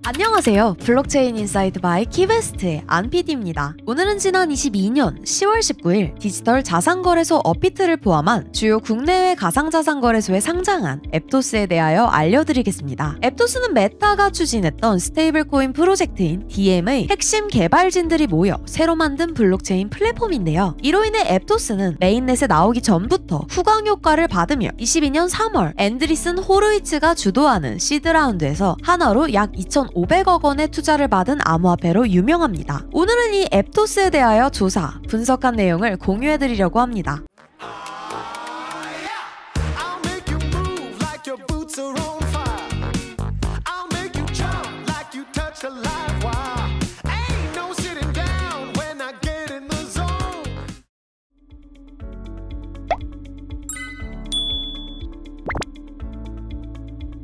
안녕하세요. 블록체인 인사이드 바이 키베스트의 안PD입니다. 오늘은 지난 22년 10월 19일 디지털 자산거래소 업비트를 포함한 주요 국내외 가상자산거래소에 상장한 앱토스에 대하여 알려드리겠습니다. 앱토스는 메타가 추진했던 스테이블 코인 프로젝트인 DM의 핵심 개발진들이 모여 새로 만든 블록체인 플랫폼인데요. 이로 인해 앱토스는 메인넷에 나오기 전부터 후광 효과를 받으며 22년 3월 앤드리슨 호르위츠가 주도하는 시드라운드에서 한화로 약 2,500억 원의 투자를 받은 암호화폐로 유명합니다. 오늘은 이 앱토스에 대하여 조사, 분석한 내용을 공유해드리려고 합니다.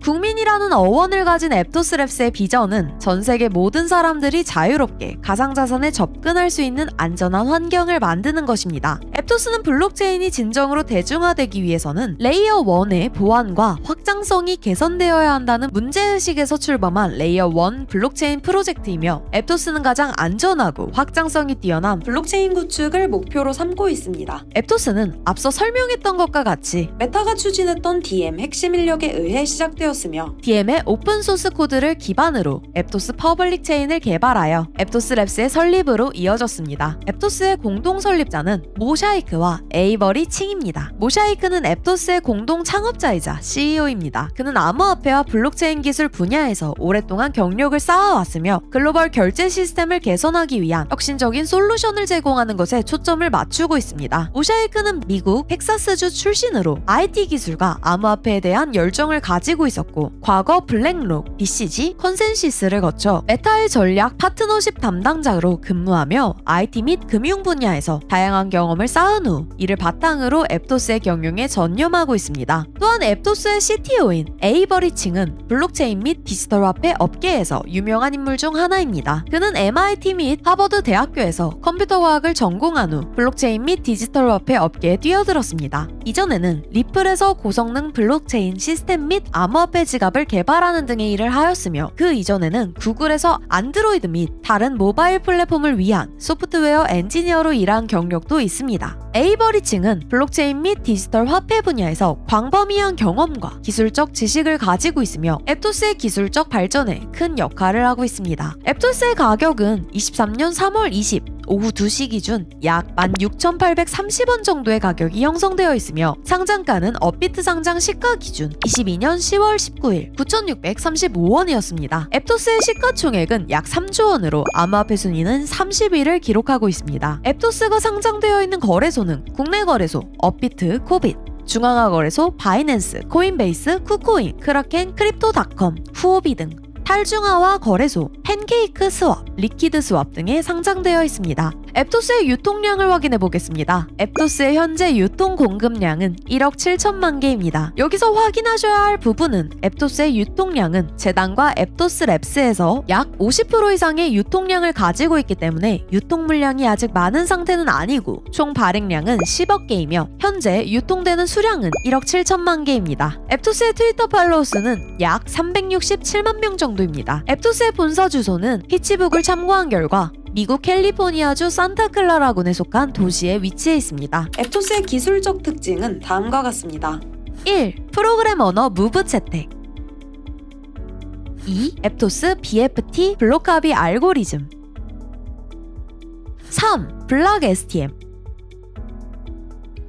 국민이라는 어원을 가진 앱토스랩스의 비전은 전 세계 모든 사람들이 자유롭게 가상자산에 접근할 수 있는 안전한 환경을 만드는 것입니다. 앱토스는 블록체인이 진정으로 대중화되기 위해서는 레이어 1의 보안과 확장성이 개선되어야 한다는 문제의식에서 출범한 레이어 1 블록체인 프로젝트이며 앱토스는 가장 안전하고 확장성이 뛰어난 블록체인 구축을 목표로 삼고 있습니다. 앱토스는 앞서 설명했던 것과 같이 메타가 추진했던 DM 핵심 인력에 의해 시작되었습니다. DM의 오픈소스 코드를 기반으로 앱토스 퍼블릭 체인을 개발하여 앱토스랩스의 설립으로 이어졌습니다. 앱토스의 공동 설립자는 모샤이크와 에이버리 칭입니다. 모샤이크는 앱토스의 공동 창업자이자 CEO입니다. 그는 암호화폐와 블록체인 기술 분야에서 오랫동안 경력을 쌓아왔으며 글로벌 결제 시스템을 개선하기 위한 혁신적인 솔루션을 제공하는 것에 초점을 맞추고 있습니다. 모샤이크는 미국 텍사스주 출신으로 IT 기술과 암호화폐에 대한 열정을 가지고 있었고 과거 블랙록, BCG, 컨센시스를 거쳐 메타의 전략 파트너십 담당자로 근무하며 IT 및 금융 분야에서 다양한 경험을 쌓은 후 이를 바탕으로 앱토스의 경영에 전념하고 있습니다. 또한 앱토스의 CTO인 에이버리 칭은 블록체인 및 디지털 화폐 업계에서 유명한 인물 중 하나입니다. 그는 MIT 및 하버드 대학교에서 컴퓨터과학을 전공한 후 블록체인 및 디지털 화폐 업계에 뛰어들었습니다. 이전에는 리플에서 고성능 블록체인 시스템 및 암호화폐 지갑을 개발하는 등의 일을 하였으며 그 이전에는 구글에서 안드로이드 및 다른 모바일 플랫폼을 위한 소프트웨어 엔지니어로 일한 경력도 있습니다. 에이버리 칭은 블록체인 및 디지털 화폐 분야에서 광범위한 경험과 기술적 지식을 가지고 있으며 앱토스의 기술적 발전에 큰 역할을 하고 있습니다. 앱토스의 가격은 23년 3월 20 오후 2시 기준 약 16,830원 정도의 가격이 형성되어 있으며 상장가는 업비트 상장 시가 기준 22년 10월 19일 9,635원이었습니다. 앱토스의 시가총액은 약 3조 원으로 암호화폐 순위는 30위를 기록하고 있습니다. 앱토스가 상장되어 있는 거래소는 국내 거래소, 업비트, 코빗, 중앙화 거래소, 바이낸스, 코인베이스, 쿠코인, 크라켄, 크립토닷컴, 후오비 등 탈중화화 거래소, 팬케이크 스왑, 리퀴드 스왑 등에 상장되어 있습니다. 앱토스의 유통량을 확인해 보겠습니다. 앱토스의 현재 유통 공급량은 1억 7천만 개입니다. 여기서 확인하셔야 할 부분은 앱토스의 유통량은 재단과 앱토스랩스에서 약 50% 이상의 유통량을 가지고 있기 때문에 유통 물량이 아직 많은 상태는 아니고 총 발행량은 10억 개이며 현재 유통되는 수량은 1억 7천만 개입니다. 앱토스의 트위터 팔로워 수는 약 367만 명 정도입니다. 앱토스의 본사 주소는 피츠부그를 참고한 결과 미국 캘리포니아주 산타클라라군에 속한 도시에 위치해 있습니다. 앱토스의 기술적 특징은 다음과 같습니다. 1. 프로그램 언어 무브 채택 2. 앱토스 BFT 블록합의 알고리즘 3. 블락 STM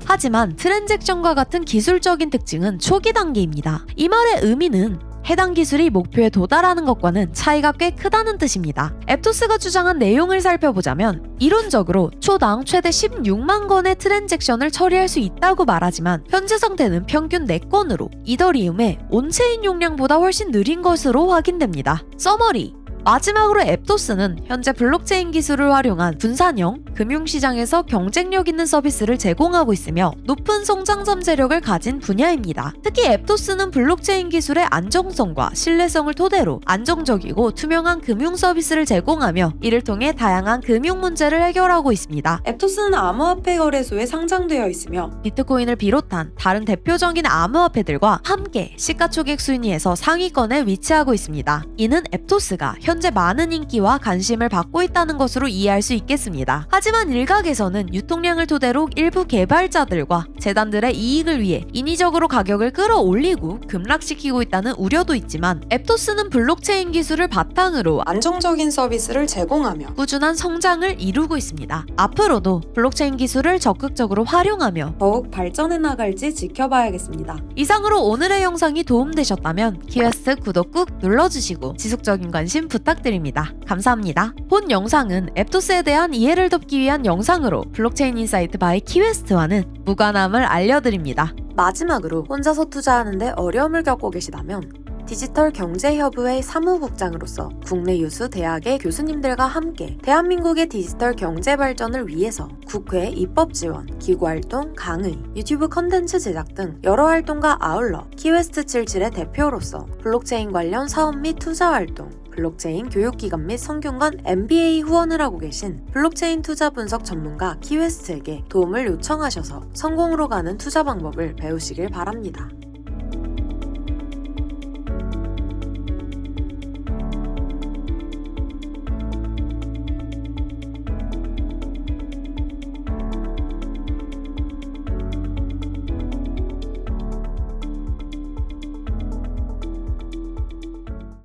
하지만 트랜잭션과 같은 기술적인 특징은 초기 단계입니다. 이 말의 의미는 해당 기술이 목표에 도달하는 것과는 차이가 꽤 크다는 뜻입니다. 앱토스가 주장한 내용을 살펴보자면 이론적으로 초당 최대 16만 건의 트랜잭션을 처리할 수 있다고 말하지만 현재 상태는 평균 4건으로 이더리움의 온체인 용량보다 훨씬 느린 것으로 확인됩니다. 서머리 마지막으로 앱토스는 현재 블록체인 기술을 활용한 분산형 금융시장에서 경쟁력 있는 서비스를 제공하고 있으며 높은 성장 잠재력을 가진 분야입니다. 특히 앱토스는 블록체인 기술의 안정성과 신뢰성을 토대로 안정적이고 투명한 금융 서비스를 제공하며 이를 통해 다양한 금융 문제를 해결하고 있습니다. 앱토스는 암호화폐 거래소에 상장되어 있으며 비트코인을 비롯한 다른 대표적인 암호화폐들과 함께 시가총액 순위에서 상위권에 위치하고 있습니다. 이는 앱토스가 현재 많은 인기와 관심을 받고 있다는 것으로 이해할 수 있겠습니다. 하지만 일각에서는 유통량을 토대로 일부 개발자들과 재단들의 이익을 위해 인위적으로 가격을 끌어올리고 급락시키고 있다는 우려도 있지만 앱토스는 블록체인 기술을 바탕으로 안정적인 서비스를 제공하며 꾸준한 성장을 이루고 있습니다. 앞으로도 블록체인 기술을 적극적으로 활용하며 더욱 발전해 나갈지 지켜봐야겠습니다. 이상으로 오늘의 영상이 도움되셨다면 키웨스트 구독 꾹 눌러주시고 지속적인 관심 부탁드립니다. 감사합니다. 본 영상은 앱토스에 대한 이해를 돕기 위한 영상으로 블록체인 인사이트 바이 키웨스트와는 무관함을 알려드립니다. 마지막으로 혼자서 투자하는데 어려움을 겪고 계시다면 디지털 경제협의회 사무국장으로서 국내 유수 대학의 교수님들과 함께 대한민국의 디지털 경제 발전을 위해서 국회 입법 지원, 기구 활동, 강의, 유튜브 컨텐츠 제작 등 여러 활동과 아울러 키웨스트 77의 대표로서 블록체인 관련 사업 및 투자 활동, 블록체인 교육기관 및 성균관 MBA 후원을 하고 계신 블록체인 투자 분석 전문가 키웨스트에게 도움을 요청하셔서 성공으로 가는 투자 방법을 배우시길 바랍니다.